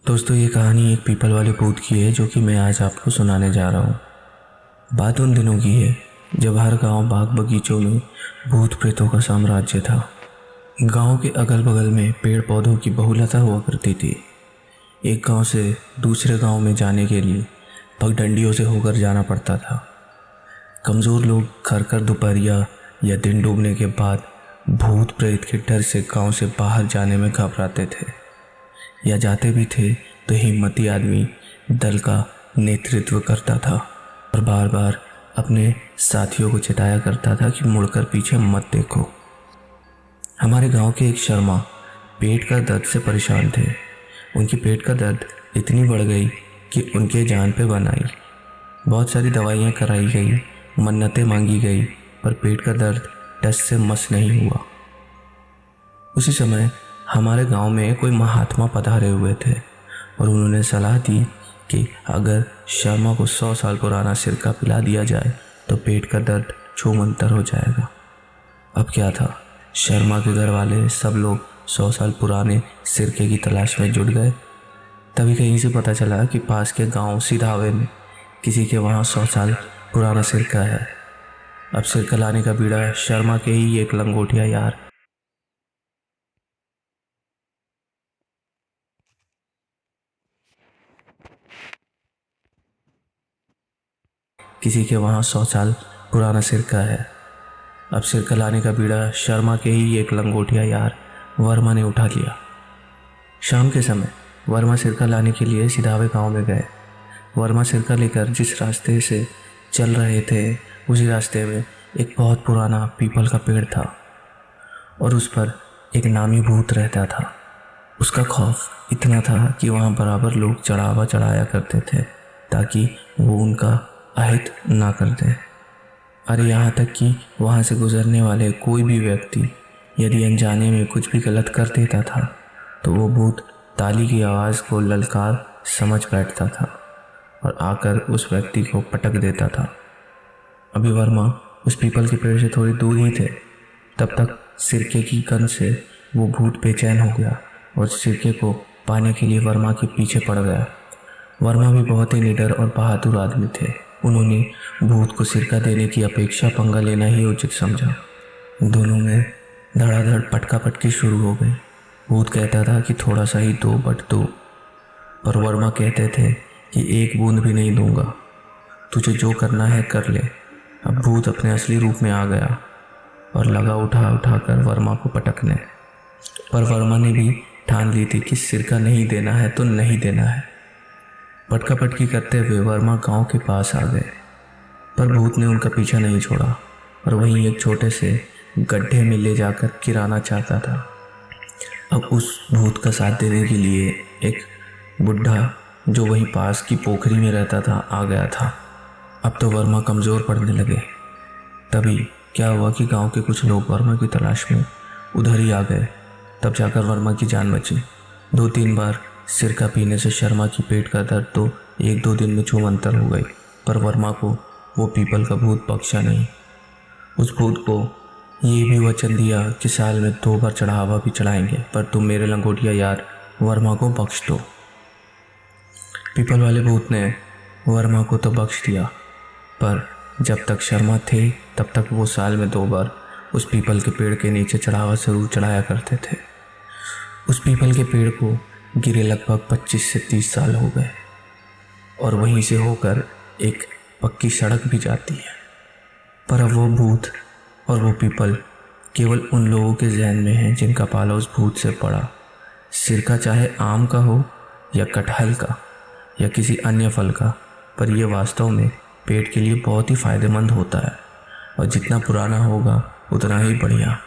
दोस्तों, ये कहानी एक पीपल वाले भूत की है जो कि मैं आज आपको सुनाने जा रहा हूँ। बात उन दिनों की है जब हर गांव बाग बगीचों में भूत प्रेतों का साम्राज्य था। गांव के अगल बगल में पेड़ पौधों की बहुलता हुआ करती थी। एक गांव से दूसरे गांव में जाने के लिए पगडंडियों से होकर जाना पड़ता था। कमज़ोर लोग घर दोपहरिया या दिन डूबने के बाद भूत प्रेत के डर से गांव से बाहर जाने में घबराते थे, या जाते भी थे तो हिम्मती आदमी दल का नेतृत्व करता था और बार बार अपने साथियों को चेताया करता था कि मुड़कर पीछे मत देखो। हमारे गांव के एक शर्मा पेट का दर्द से परेशान थे। उनकी पेट का दर्द इतनी बढ़ गई कि उनके जान पे बन आई। बहुत सारी दवाइयाँ कराई गई, मन्नतें मांगी गई, पर पेट का दर्द टस से मस नहीं हुआ। उसी समय हमारे गांव में कोई महात्मा पधारे हुए थे और उन्होंने सलाह दी कि अगर शर्मा को 100 साल पुराना सिरका पिला दिया जाए तो पेट का दर्द छूमंतर हो जाएगा। अब क्या था, शर्मा के घर वाले सब लोग 100 साल पुराने सिरके की तलाश में जुट गए। तभी कहीं से पता चला कि पास के गांव सिधावे में किसी के वहाँ 100 साल पुराना सिरका है। अब सिरका लाने का बीड़ा शर्मा के ही एक लंगोटिया यार किसी के वहाँ 100 साल पुराना सिरका है। अब सिरका लाने का बीड़ा शर्मा के ही एक लंगोटिया यार वर्मा ने उठा लिया। शाम के समय वर्मा सिरका लाने के लिए सिधावे गांव में गए। वर्मा सिरका लेकर जिस रास्ते से चल रहे थे उसी रास्ते में एक बहुत पुराना पीपल का पेड़ था और उस पर एक नामी भूत रहता था। उसका खौफ इतना था कि वहाँ बराबर लोग चढ़ावा चढ़ाया करते थे ताकि वो उनका अहित ना कर दे। अरे यहाँ तक कि वहाँ से गुजरने वाले कोई भी व्यक्ति यदि अनजाने में कुछ भी गलत कर देता था तो वो भूत ताली की आवाज़ को ललकार समझ बैठता था और आकर उस व्यक्ति को पटक देता था। अभी वर्मा उस पीपल के पेड़ से थोड़ी दूर ही थे, तब तक सिरके की गंध से वो भूत बेचैन हो गया और सिरके को पाने के लिए वर्मा के पीछे पड़ गया। वर्मा भी बहुत ही निडर और बहादुर आदमी थे। उन्होंने भूत को सिरका देने की अपेक्षा पंगा लेना ही उचित समझा। दोनों में धड़ाधड़ पटका पटकी शुरू हो गई। भूत कहता था कि थोड़ा सा ही दो बट दो, पर वर्मा कहते थे कि एक बूंद भी नहीं दूंगा, तुझे जो करना है कर ले। अब भूत अपने असली रूप में आ गया और लगा उठा कर वर्मा को पटकने, पर वर्मा ने भी ठान ली थी कि सिरका नहीं देना है तो नहीं देना है। पटका पटकी करते हुए वर्मा गांव के पास आ गए, पर भूत ने उनका पीछा नहीं छोड़ा और वहीं एक छोटे से गड्ढे में ले जाकर गिराना चाहता था। अब उस भूत का साथ देने के लिए एक बुढ़ा जो वहीं पास की पोखरी में रहता था आ गया था। अब तो वर्मा कमज़ोर पड़ने लगे। तभी क्या हुआ कि गांव के कुछ लोग वर्मा की तलाश में उधर ही आ गए। तब जाकर वर्मा की जान बची। 2-3 बार सिरका पीने से शर्मा की पेट का दर्द तो 1-2 दिन में छूमंतर हो गई, पर वर्मा को वो पीपल का भूत बख्शा नहीं। उस भूत को ये भी वचन दिया कि साल में 2 बार चढ़ावा भी चढ़ाएंगे, पर तुम मेरे लंगोटिया यार वर्मा को बख्श दो। पीपल वाले भूत ने वर्मा को तो बख्श दिया, पर जब तक शर्मा थे तब तक वो साल में 2 बार उस पीपल के पेड़ के नीचे चढ़ावा जरूर चढ़ाया करते थे। उस पीपल के पेड़ को गिरे लगभग 25 से 30 साल हो गए और वहीं से होकर एक पक्की सड़क भी जाती है। पर अब वो भूत और वो पीपल केवल उन लोगों के ज़हन में है जिनका पाला उस भूत से पड़ा। सिरका चाहे आम का हो या कटहल का या किसी अन्य फल का, पर यह वास्तव में पेट के लिए बहुत ही फ़ायदेमंद होता है और जितना पुराना होगा उतना ही बढ़िया।